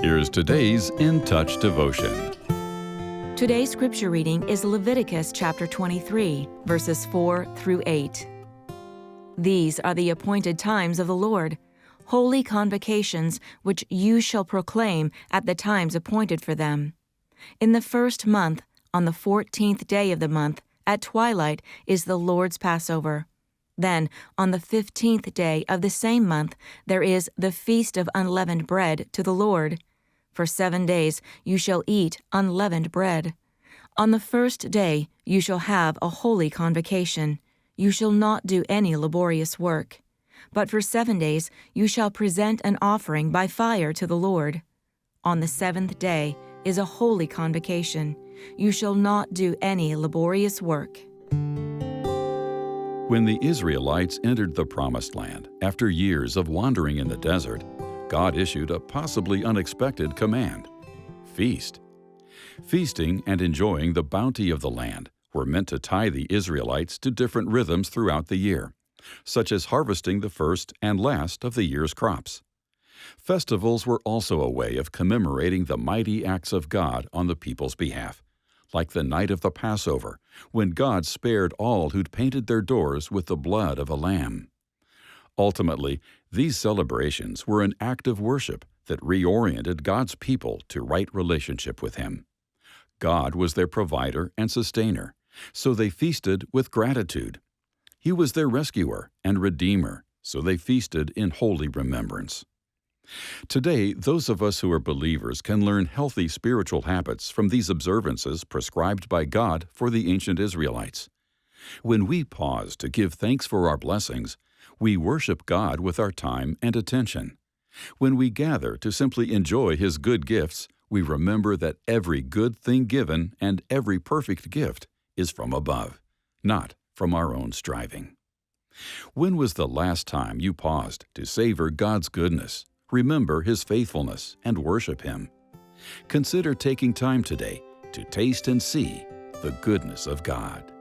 Here's today's In Touch devotion. Today's scripture reading is Leviticus chapter 23, verses 4 through 8. These are the appointed times of the Lord, holy convocations which you shall proclaim at the times appointed for them. In the first month, on the 14th day of the month, at twilight is the Lord's Passover. Then, on the 15th day of the same month, there is the Feast of Unleavened Bread to the Lord. For 7 days you shall eat unleavened bread. On the first day you shall have a holy convocation. You shall not do any laborious work. But for 7 days you shall present an offering by fire to the Lord. On the 7th day is a holy convocation. You shall not do any laborious work. When the Israelites entered the Promised Land after years of wandering in the desert, God issued a possibly unexpected command: feast. Feasting and enjoying the bounty of the land were meant to tie the Israelites to different rhythms throughout the year, such as harvesting the first and last of the year's crops. Festivals were also a way of commemorating the mighty acts of God on the people's behalf, like the night of the Passover, when God spared all who'd painted their doors with the blood of a lamb. Ultimately, these celebrations were an act of worship that reoriented God's people to right relationship with Him. God was their provider and sustainer, so they feasted with gratitude. He was their rescuer and redeemer, so they feasted in holy remembrance. Today, those of us who are believers can learn healthy spiritual habits from these observances prescribed by God for the ancient Israelites. When we pause to give thanks for our blessings, we worship God with our time and attention. When we gather to simply enjoy His good gifts, we remember that every good thing given and every perfect gift is from above, not from our own striving. When was the last time you paused to savor God's goodness, remember His faithfulness, and worship Him? Consider taking time today to taste and see the goodness of God.